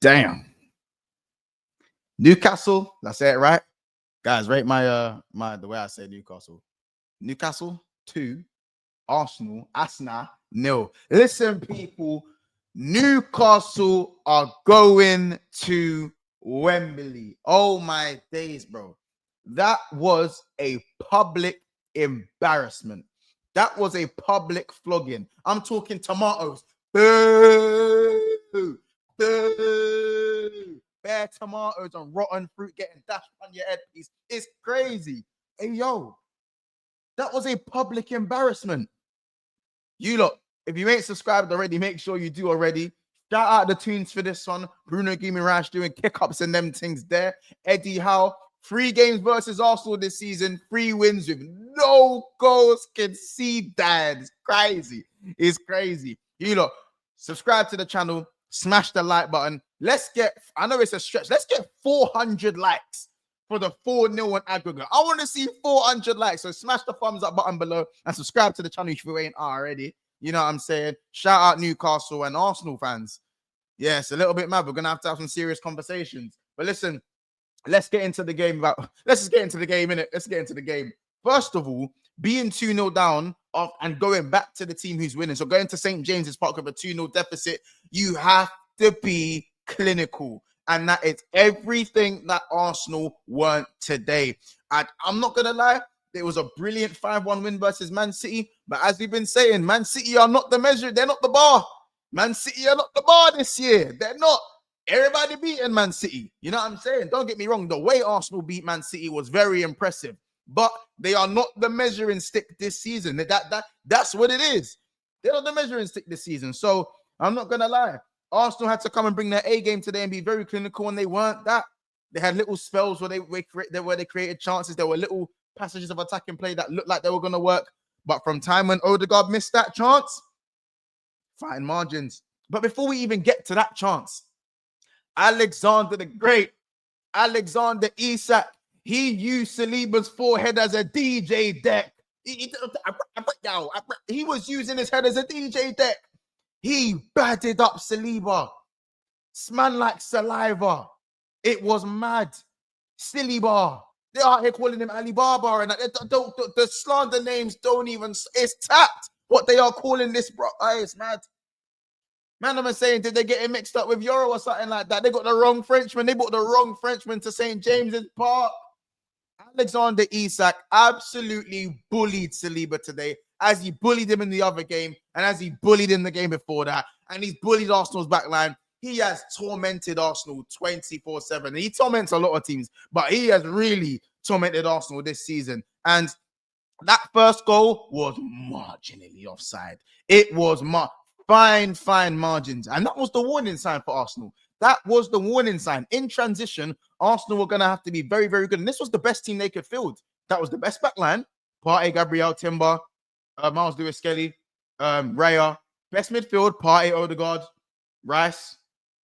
Damn. Newcastle, did I say it right? Guys, rate my the way I say Newcastle. Newcastle 2, Arsenal, Asna, 0. Listen, people, Newcastle are going to Wembley. Oh my days, bro. That was a public embarrassment. That was a public flogging. I'm talking tomatoes. Boo! Boo! Bare tomatoes and rotten fruit getting dashed on your headpiece. It's crazy. Hey, yo, that was a public embarrassment. You lot, if you ain't subscribed already, make sure you do already. Shout out the tunes for this one. Bruno Guimaraes doing kick-ups and them things there. Eddie Howe, 3 games versus Arsenal this season, 3 wins with no goals conceded. It's crazy. It's crazy. You lot, subscribe to the channel, smash the like button. Let's get, I know it's a stretch, let's get 400 likes for the 4-0 on aggregate. I want to see 400 likes. So smash the thumbs up button below and subscribe to the channel if you ain't already. You know what I'm saying? Shout out Newcastle and Arsenal fans. Yeah, it's a little bit mad. We're gonna have to have some serious conversations. But listen, let's get into the game. Let's just get into the game, innit? Let's get into the game. First of all, being 2-0 down and going back to the team who's winning. So going to St. James's Park with a 2-0 deficit, you have to be clinical. And that is everything that Arsenal weren't today. And I'm not going to lie, it was a brilliant 5-1 win versus Man City. But as we've been saying, Man City are not the measure. They're not the bar. Man City are not the bar this year. They're not. Everybody beating Man City. You know what I'm saying? Don't get me wrong. The way Arsenal beat Man City was very impressive. But they are not the measuring stick this season. That's what it is. They're not the measuring stick this season. So I'm not going to lie. Arsenal had to come and bring their A game today and be very clinical, and they weren't that. They had little spells where they created chances. There were little passages of attacking play that looked like they were going to work. But from time when Odegaard missed that chance, fine margins. But before we even get to that chance, Alexander the Great, Alexander Isak, he used Saliba's forehead as a DJ deck. He was using his head as a DJ deck. He batted up Saliba. Sman like saliva. It was mad. Saliba. They are here calling him Alibaba, and the slander names don't even. It's tapped what they are calling this, bro. It's mad. Man, I'm saying, did they get it mixed up with Euro or something like that? They got the wrong Frenchman. They brought the wrong Frenchman to St. James's Park. Alexander Isak absolutely bullied Saliba today, as he bullied him in the other game, and as he bullied in the game before that, and he's bullied Arsenal's backline. He has tormented Arsenal 24/7. He torments a lot of teams, but he has really tormented Arsenal this season. And that first goal was marginally offside. It was fine margins. And that was the warning sign for Arsenal. That was the warning sign. In transition, Arsenal were going to have to be very, very good. And this was the best team they could field. That was the best backline. Partey, Gabriel, Timber, Miles Lewis-Skelly, Raya. Best midfield, Partey, Odegaard, Rice.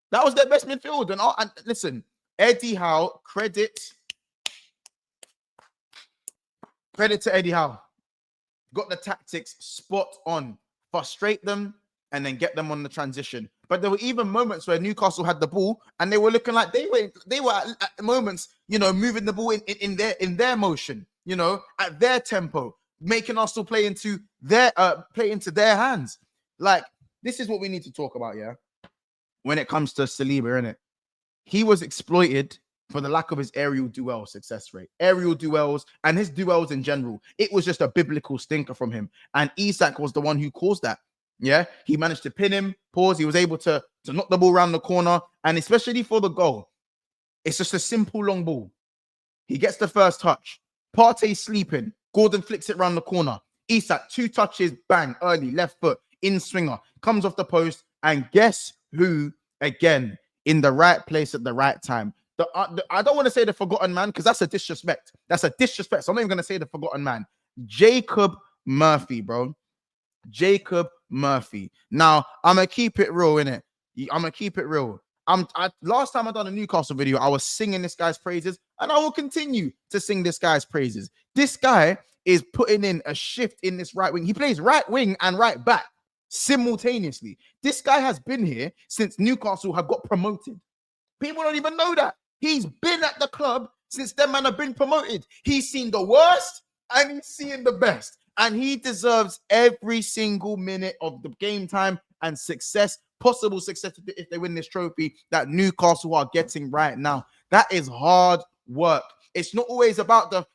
That was their best midfield. And listen, Eddie Howe, credit to Eddie Howe. Got the tactics spot on. Frustrate them and then get them on the transition. But there were even moments where Newcastle had the ball and they were looking like they were at moments, you know, moving the ball in their motion, you know, at their tempo, making Arsenal play into their hands. Like, this is what we need to talk about, yeah. When it comes to Saliba, innit? He was exploited for the lack of his aerial duel success rate. Aerial duels and his duels in general. It was just a biblical stinker from him. And Isak was the one who caused that. Yeah, he managed to pin him, pause. He was able to knock the ball around the corner. And especially for the goal, it's just a simple long ball. He gets the first touch. Partey sleeping. Gordon flicks it around the corner. Isak, 2 touches, bang, early, left foot, in swinger. Comes off the post. And guess who, again, in the right place at the right time? I don't want to say the forgotten man, because that's a disrespect. That's a disrespect. So I'm not even going to say the forgotten man. Jacob Murphy, bro. Jacob Murphy. Now, I'm going to keep it real, innit? I'm going to keep it real. Last time I done a Newcastle video, I was singing this guy's praises, and I will continue to sing this guy's praises. This guy is putting in a shift in this right wing. He plays right wing and right back simultaneously. This guy has been here since Newcastle have got promoted. People don't even know that. He's been at the club since them man have been promoted. He's seen the worst and he's seeing the best. And he deserves every single minute of the game time and success, possible success if they win this trophy that Newcastle are getting right now. That is hard work. It's not always about the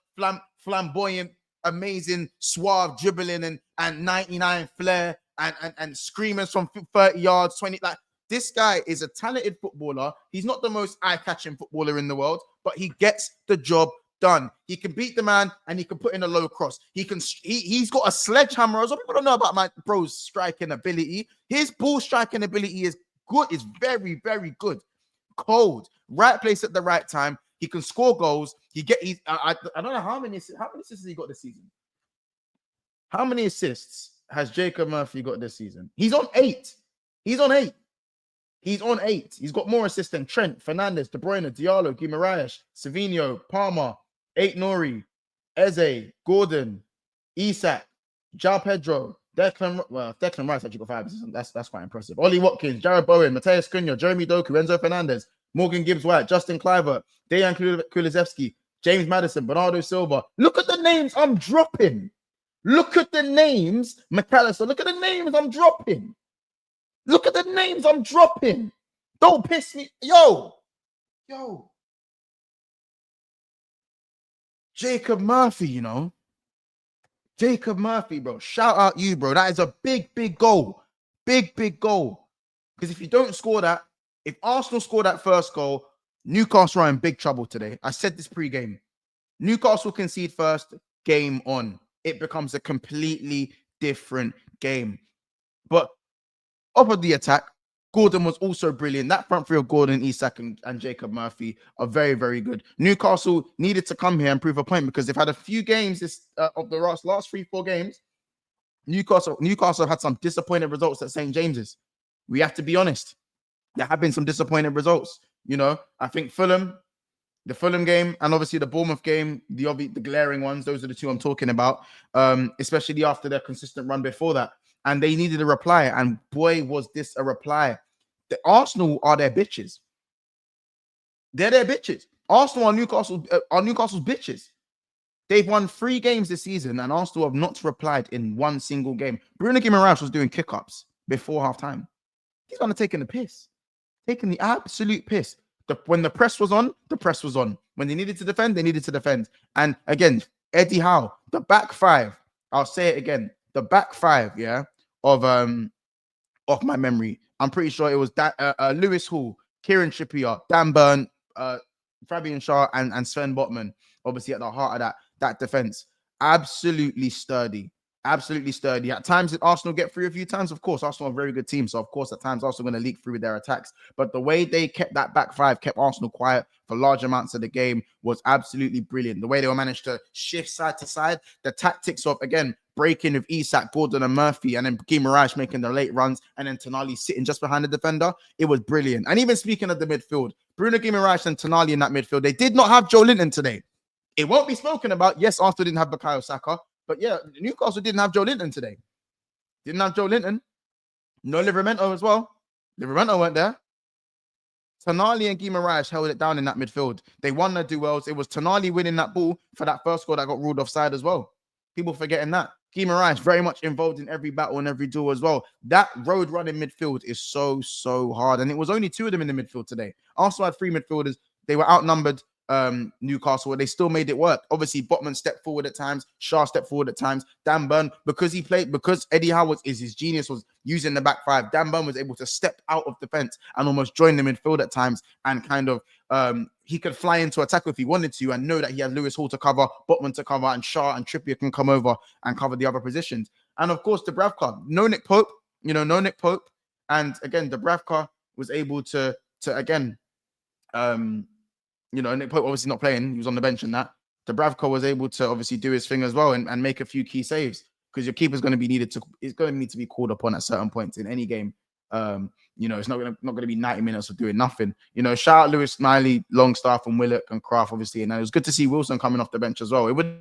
flamboyant, amazing, suave dribbling and 99 flair and screamers from 30 yards, 20. Like, this guy is a talented footballer. He's not the most eye-catching footballer in the world, but he gets the job done. He can beat the man and he can put in a low cross. He's got a sledgehammer. As people don't know about my bro's striking ability. His ball striking ability is good. It's very, very good. Cold. Right place at the right time. He can score goals. I don't know how many assists has he got this season. How many assists has Jacob Murphy got this season? He's on 8. He's on 8. He's got more assists than Trent, Fernandes, De Bruyne, Diallo, Guimaraes, Savinho, Palmer, Nori, Eze, Gordon, Isak, João Pedro, Declan Rice actually got 5 assists. That's quite impressive. Ollie Watkins, Jared Bowen, Mateus Cunha, Jeremy Doku, Enzo Fernandez, Morgan Gibbs-White, Justin Kluivert, Dejan Kulusevski, James Maddison, Bernardo Silva. Look at the names I'm dropping. Look at the names, McAllister. Look at the names I'm dropping. Look at the names I'm dropping. Don't piss me. Yo. Jacob Murphy, you know. Jacob Murphy, bro. Shout out you, bro. That is a big, big goal. Big, big goal. Because if you don't score that, if Arsenal score that first goal, Newcastle are in big trouble today. I said this pre-game. Newcastle concede first, game on. It becomes a completely different game. But off of the attack, Gordon was also brilliant. That front three of Gordon, Isak, and Jacob Murphy are very, very good. Newcastle needed to come here and prove a point because they've had a few games of the last 3-4 games. Newcastle have had some disappointing results at St. James's. We have to be honest. There have been some disappointing results. You know, I think the Fulham game, and obviously the Bournemouth game, the glaring ones, those are the two I'm talking about, especially after their consistent run before that. And they needed a reply, and boy, was this a reply. The Arsenal are their bitches. They're their bitches. Arsenal are Newcastle's bitches. They've won 3 games this season, and Arsenal have not replied in one single game. Bruno Guimaraes was doing kick-ups before halftime. He's gonna taking the piss. Taking the absolute piss. When the press was on, the press was on. When they needed to defend, they needed to defend. And again, Eddie Howe, the back 5. I'll say it again. The back 5, yeah, of my memory. I'm pretty sure it was Lewis Hall, Kieran Trippier, Dan Burn, Fabian Schär, and Sven Botman. Obviously, at the heart of that defense, absolutely sturdy. Absolutely sturdy. At times, did Arsenal get through a few times? Of course, Arsenal are a very good team. So, of course, at times, Arsenal going to leak through with their attacks. But the way they kept that back 5, kept Arsenal quiet for large amounts of the game was absolutely brilliant. The way they were managed to shift side to side, the tactics of, again, breaking with Isak, Gordon, and Murphy, and then Guimaraes making the late runs, and then Tonali sitting just behind the defender. It was brilliant. And even speaking of the midfield, Bruno Guimaraes and Tonali in that midfield, they did not have Joe Linton today. It won't be spoken about. Yes, Arsenal didn't have Bukayo Saka. But yeah, Newcastle didn't have Joe Linton today. Didn't have Joe Linton. No Livramento as well. Livramento weren't there. Tonali and Guimaraes held it down in that midfield. They won their duels. It was Tonali winning that ball for that first goal that got ruled offside as well. People forgetting that. Guimaraes very much involved in every battle and every duel as well. That road running midfield is so, so hard. And it was only 2 of them in the midfield today. Arsenal had 3 midfielders. They were outnumbered. Newcastle, they still made it work. Obviously, Botman stepped forward at times, Schär stepped forward at times. Dan Burn, because Eddie Howe his genius was using the back 5. Dan Burn was able to step out of defense and almost join the midfield at times, and kind of he could fly into attack if he wanted to, and know that he had Lewis Hall to cover, Botman to cover, and Schär and Trippier can come over and cover the other positions. And of course, Dubravka, no Nick Pope, and again, Dubravka was able to again. Nick Pope obviously not playing. He was on the bench and that. Dubravka was able to obviously do his thing as well and make a few key saves, because your keeper's going to be need to be called upon at certain points in any game. It's not going to be 90 minutes of doing nothing. Shout out Lewis, Miley, Longstaff, and Willock and Kraft, obviously. And it was good to see Wilson coming off the bench as well. It would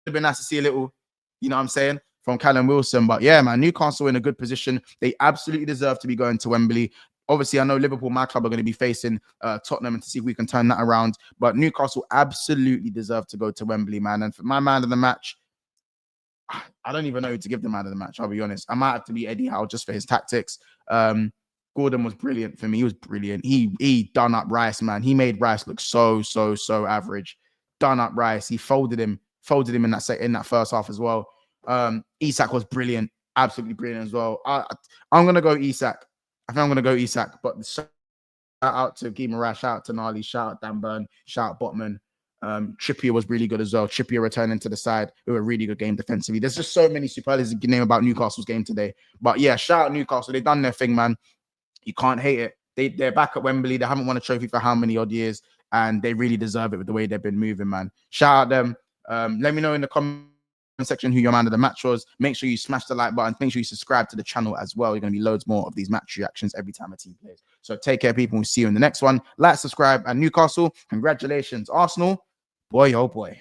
have been nice to see a little, from Callum Wilson. But yeah, man, Newcastle in a good position. They absolutely deserve to be going to Wembley. Obviously, I know Liverpool, my club, are going to be facing Tottenham, and to see if we can turn that around. But Newcastle absolutely deserve to go to Wembley, man. And for my man of the match, I don't even know who to give the man of the match. I'll be honest. I might have to be Eddie Howe just for his tactics. Gordon was brilliant for me. He was brilliant. He done up Rice, man. He made Rice look so average. Done up Rice. He folded him in that first half as well. Isak was brilliant, absolutely brilliant as well. I'm gonna go Isak. I think I'm gonna go Isak. But shout out to EMBARRASS, shout out to Nali, shout out Dan Burn, shout out Botman. Trippier was really good as well. Trippier returning to the side with a really good game defensively. There's just so many superlatives you can name about Newcastle's game today. But yeah, shout out Newcastle. They've done their thing, man. You can't hate it. They're back at Wembley. They haven't won a trophy for how many odd years, and they really deserve it with the way they've been moving, man. Shout out them. Let me know in the comment section who your man of the match was. Make sure you smash the like button. Make sure you subscribe to the channel as well. You're going to be loads more of these match reactions every time a team plays. So take care, people. We'll see you in the next one. Like, subscribe, and Newcastle, congratulations. Arsenal, boy, oh boy.